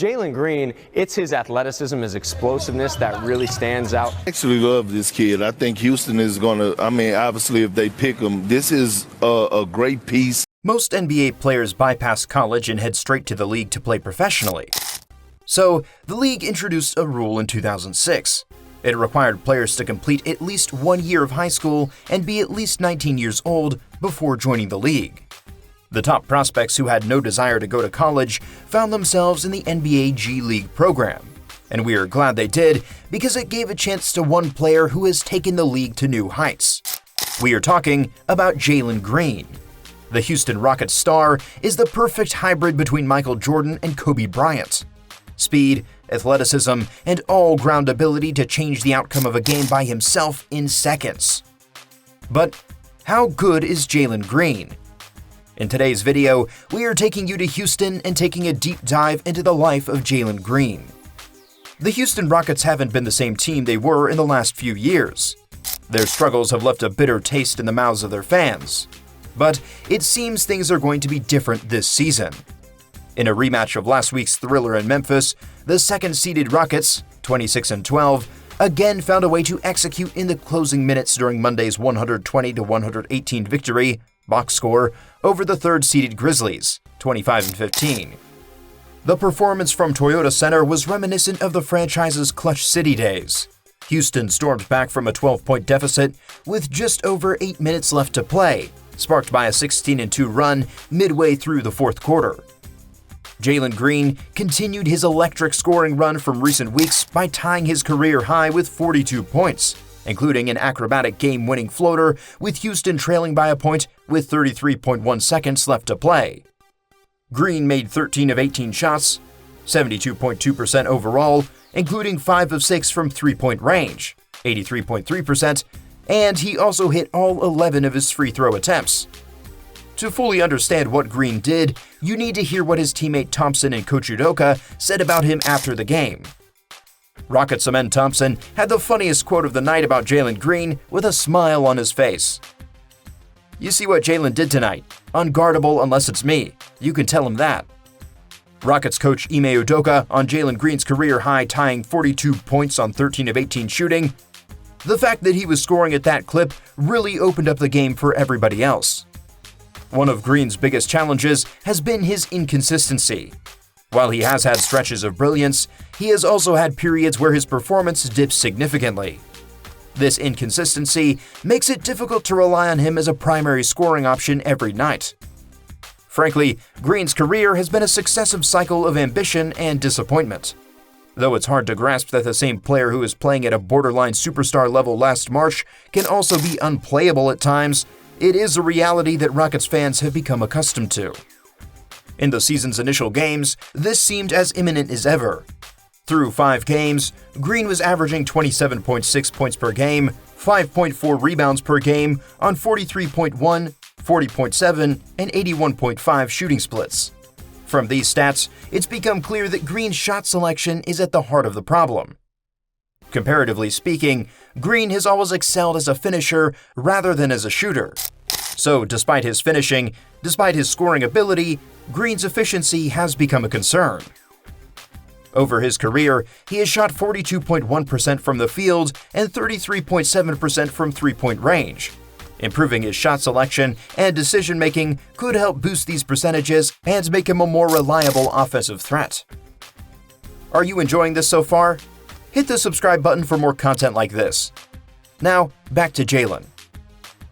Jalen Green, it's his athleticism, his explosiveness that really stands out. I actually love this kid. I think Houston is going to, obviously if they pick him, this is a great piece. Most NBA players bypass college and head straight to the league to play professionally. So, the league introduced a rule in 2006. It required players to complete at least 1 year of high school and be at least 19 years old before joining the league. The top prospects who had no desire to go to college found themselves in the NBA G League program. And we are glad they did, because it gave a chance to one player who has taken the league to new heights. We are talking about Jalen Green. The Houston Rockets star is the perfect hybrid between Michael Jordan and Kobe Bryant. Speed, athleticism, and all-round ability to change the outcome of a game by himself in seconds. But how good is Jalen Green? In today's video, we are taking you to Houston and taking a deep dive into the life of Jalen Green. The Houston Rockets haven't been the same team they were in the last few years. Their struggles have left a bitter taste in the mouths of their fans. But it seems things are going to be different this season. In a rematch of last week's thriller in Memphis, the second-seeded Rockets, 26-12, again found a way to execute in the closing minutes during Monday's 120-118 victory, box score, over the third-seeded Grizzlies, 25-15. The performance from Toyota Center was reminiscent of the franchise's Clutch City days. Houston stormed back from a 12-point deficit with just over 8 minutes left to play, sparked by a 16-2 run midway through the fourth quarter. Jalen Green continued his electric scoring run from recent weeks by tying his career high with 42 points, including an acrobatic game-winning floater with Houston trailing by a point with 33.1 seconds left to play. Green made 13 of 18 shots, 72.2% overall, including 5 of 6 from three-point range, 83.3%, and he also hit all 11 of his free throw attempts. To fully understand what Green did, you need to hear what his teammate Thompson and Coach Udoka said about him after the game. Rockets Amen Thompson had the funniest quote of the night about Jalen Green with a smile on his face. "You see what Jalen did tonight? Unguardable unless it's me. You can tell him that." Rockets coach Ime Udoka on Jalen Green's career high tying 42 points on 13 of 18 shooting. The fact that he was scoring at that clip really opened up the game for everybody else. One of Green's biggest challenges has been his inconsistency. While he has had stretches of brilliance, he has also had periods where his performance dips significantly. This inconsistency makes it difficult to rely on him as a primary scoring option every night. Frankly, Green's career has been a successive cycle of ambition and disappointment. Though it's hard to grasp that the same player who was playing at a borderline superstar level last March can also be unplayable at times, it is a reality that Rockets fans have become accustomed to. In the season's initial games, this seemed as imminent as ever. Through 5 games, Green was averaging 27.6 points per game, 5.4 rebounds per game on 43.1, 40.7, and 81.5 shooting splits. From these stats, it's become clear that Green's shot selection is at the heart of the problem. Comparatively speaking, Green has always excelled as a finisher rather than as a shooter. So despite his finishing, despite his scoring ability, Green's efficiency has become a concern. Over his career, he has shot 42.1% from the field and 33.7% from three-point range. Improving his shot selection and decision-making could help boost these percentages and make him a more reliable offensive threat. Are you enjoying this so far? Hit the subscribe button for more content like this. Now, back to Jalen.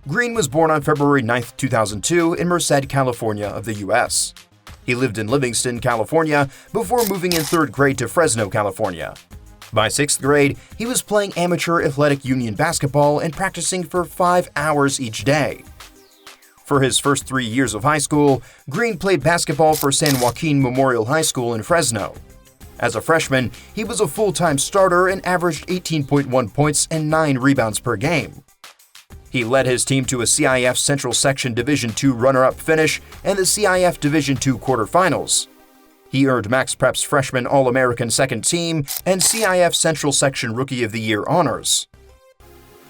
Green was born on February 9, 2002 in Merced, California of the U.S. He lived in Livingston, California before moving in 3rd grade to Fresno, California. By 6th grade, he was playing amateur athletic union basketball and practicing for 5 hours each day. For his first 3 years of high school, Green played basketball for San Joaquin Memorial High School in Fresno. As a freshman, he was a full-time starter and averaged 18.1 points and 9 rebounds per game. He led his team to a CIF Central Section Division II runner-up finish and the CIF Division II quarterfinals. He earned MaxPrep's Freshman All-American Second Team and CIF Central Section Rookie of the Year honors.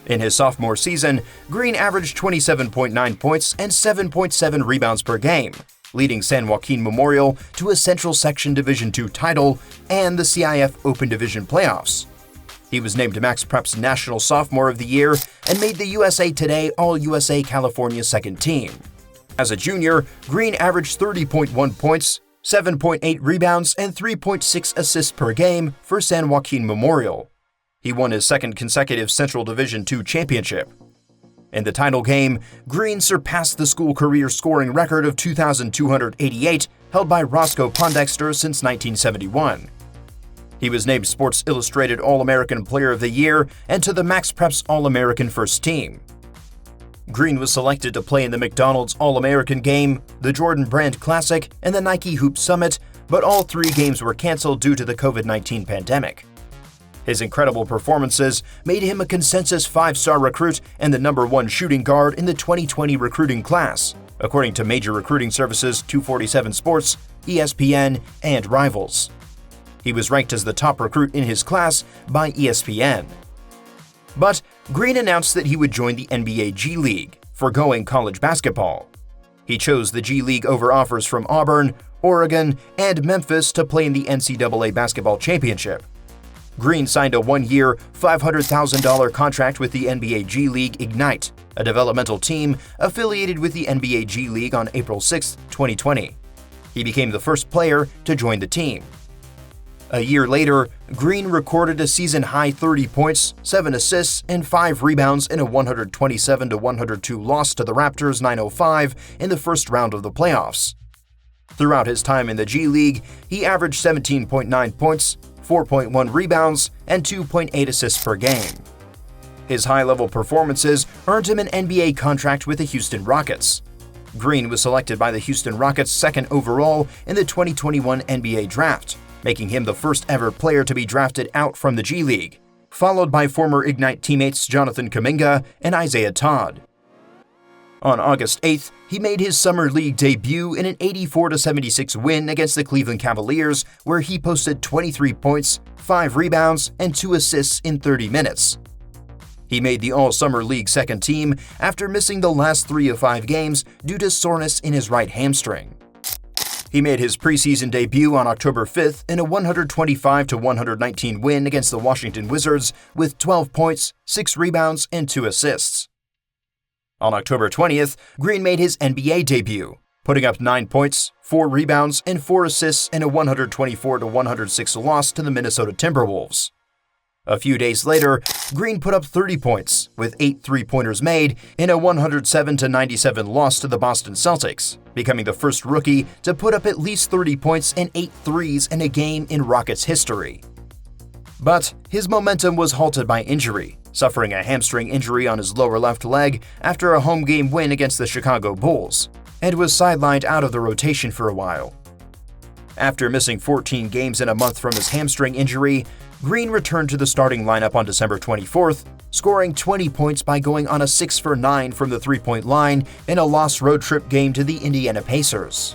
In his sophomore season, Green averaged 27.9 points and 7.7 rebounds per game, leading San Joaquin Memorial to a Central Section Division II title and the CIF Open Division playoffs. He was named Max Prep's National Sophomore of the Year and made the USA Today All-USA California second team. As a junior, Green averaged 30.1 points, 7.8 rebounds, and 3.6 assists per game for San Joaquin Memorial. He won his second consecutive Central Division II championship. In the title game, Green surpassed the school career scoring record of 2,288 held by Roscoe Pondexter since 1971. He was named Sports Illustrated All-American Player of the Year and to the Max Preps All-American First Team. Green was selected to play in the McDonald's All-American Game, the Jordan Brand Classic, and the Nike Hoop Summit, but all three games were canceled due to the COVID-19 pandemic. His incredible performances made him a consensus 5-star recruit and the #1 shooting guard in the 2020 recruiting class, according to major recruiting services 247 Sports, ESPN, and Rivals. He was ranked as the top recruit in his class by ESPN. But Green announced that he would join the NBA G League, forgoing college basketball. He chose the G League over offers from Auburn, Oregon, and Memphis to play in the NCAA Basketball Championship. Green signed a 1-year, $500,000 contract with the NBA G League Ignite, a developmental team affiliated with the NBA G League on April 6, 2020. He became the first player to join the team. A year later, Green recorded a season-high 30 points, 7 assists, and 5 rebounds in a 127-102 loss to the Raptors 905 in the first round of the playoffs. Throughout his time in the G League, he averaged 17.9 points, 4.1 rebounds, and 2.8 assists per game. His high-level performances earned him an NBA contract with the Houston Rockets. Green was selected by the Houston Rockets second overall in the 2021 NBA Draft, making him the first ever player to be drafted out from the G League, followed by former Ignite teammates Jonathan Kuminga and Isaiah Todd. On August 8th, he made his Summer League debut in an 84-76 win against the Cleveland Cavaliers, where he posted 23 points, 5 rebounds, and 2 assists in 30 minutes. He made the All-Summer League second team after missing the last 3 of 5 games due to soreness in his right hamstring. He made his preseason debut on October 5th in a 125-119 win against the Washington Wizards with 12 points, 6 rebounds, and 2 assists. On October 20th, Green made his NBA debut, putting up 9 points, 4 rebounds, and 4 assists in a 124-106 loss to the Minnesota Timberwolves. A few days later, Green put up 30 points, with 8 three-pointers made in a 107-97 loss to the Boston Celtics, becoming the first rookie to put up at least 30 points and 8 threes in a game in Rockets history. But his momentum was halted by injury, suffering a hamstring injury on his lower left leg after a home game win against the Chicago Bulls, and was sidelined out of the rotation for a while. After missing 14 games in a month from his hamstring injury, Green returned to the starting lineup on December 24th, scoring 20 points by going on a 6-for-9 from the three-point line in a lost road trip game to the Indiana Pacers.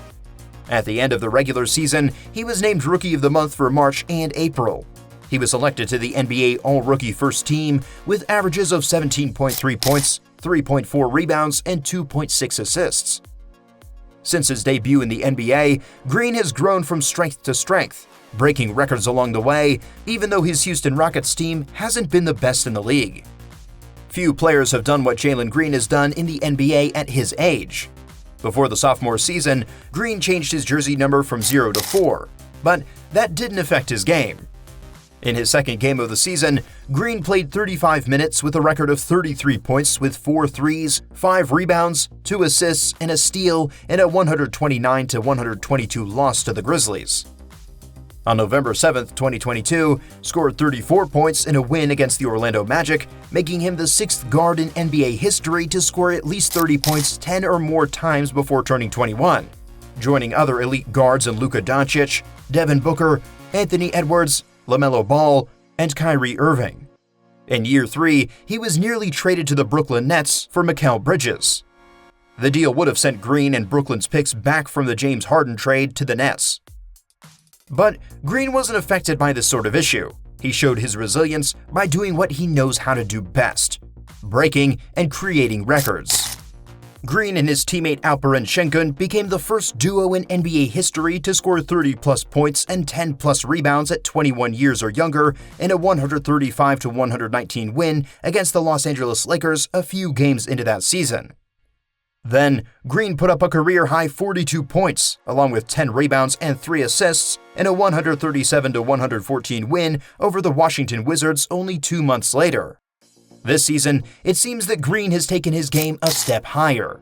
At the end of the regular season, he was named Rookie of the Month for March and April. He was selected to the NBA All-Rookie First Team with averages of 17.3 points, 3.4 rebounds, and 2.6 assists. Since his debut in the NBA, Green has grown from strength to strength, breaking records along the way, even though his Houston Rockets team hasn't been the best in the league. Few players have done what Jalen Green has done in the NBA at his age. Before the sophomore season, Green changed his jersey number from 0 to 4, but that didn't affect his game. In his second game of the season, Green played 35 minutes with a record of 33 points with 4 threes, 5 rebounds, 2 assists, and a steal in a 129-122 loss to the Grizzlies. On November 7, 2022, scored 34 points in a win against the Orlando Magic, making him the 6th guard in NBA history to score at least 30 points 10 or more times before turning 21, joining other elite guards in Luka Doncic, Devin Booker, Anthony Edwards, LaMelo Ball, and Kyrie Irving. In year 3, he was nearly traded to the Brooklyn Nets for Mikal Bridges. The deal would have sent Green and Brooklyn's picks back from the James Harden trade to the Nets. But Green wasn't affected by this sort of issue. He showed his resilience by doing what he knows how to do best: breaking and creating records. Green and his teammate Alperen Şengün became the first duo in NBA history to score 30-plus points and 10-plus rebounds at 21 years or younger in a 135-119 win against the Los Angeles Lakers a few games into that season. Then, Green put up a career-high 42 points, along with 10 rebounds and 3 assists in a 137-114 win over the Washington Wizards only 2 months later. This season, it seems that Green has taken his game a step higher.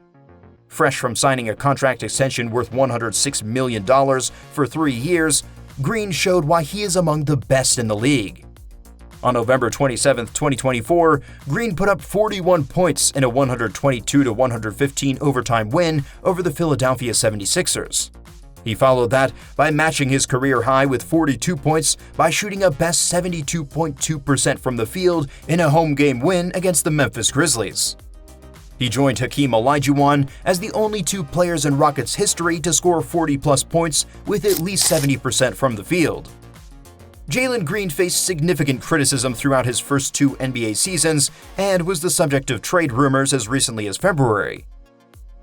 Fresh from signing a contract extension worth $106 million for 3 years, Green showed why he is among the best in the league. On November 27, 2024, Green put up 41 points in a 122-115 overtime win over the Philadelphia 76ers. He followed that by matching his career high with 42 points by shooting a best 72.2% from the field in a home game win against the Memphis Grizzlies. He joined Hakeem Olajuwon as the only 2 players in Rockets history to score 40-plus points with at least 70% from the field. Jalen Green faced significant criticism throughout his first 2 NBA seasons and was the subject of trade rumors as recently as February.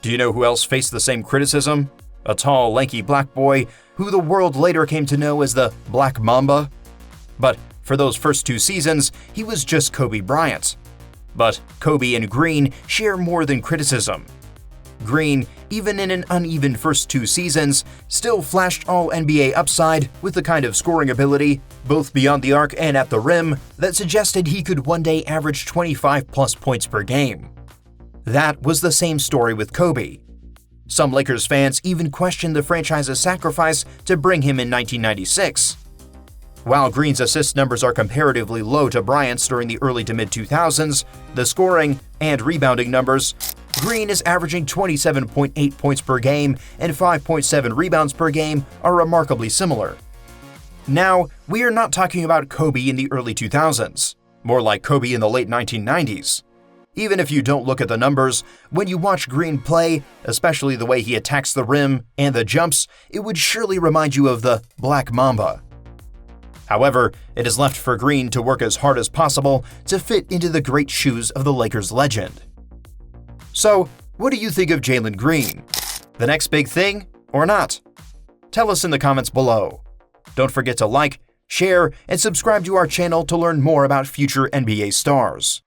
Do you know who else faced the same criticism? A tall, lanky black boy who the world later came to know as the Black Mamba. But for those first 2 seasons, he was just Kobe Bryant. But Kobe and Green share more than criticism. Green, even in an uneven first 2 seasons, still flashed all-NBA upside with the kind of scoring ability, both beyond the arc and at the rim, that suggested he could one day average 25-plus points per game. That was the same story with Kobe. Some Lakers fans even questioned the franchise's sacrifice to bring him in 1996. While Green's assist numbers are comparatively low to Bryant's during the early to mid-2000s, the scoring and rebounding numbers, Green is averaging 27.8 points per game and 5.7 rebounds per game are remarkably similar. Now, we are not talking about Kobe in the early 2000s, more like Kobe in the late 1990s. Even if you don't look at the numbers, when you watch Green play, especially the way he attacks the rim and the jumps, it would surely remind you of the Black Mamba. However, it is left for Green to work as hard as possible to fit into the great shoes of the Lakers legend. So, what do you think of Jalen Green? The next big thing, or not? Tell us in the comments below. Don't forget to like, share, and subscribe to our channel to learn more about future NBA stars.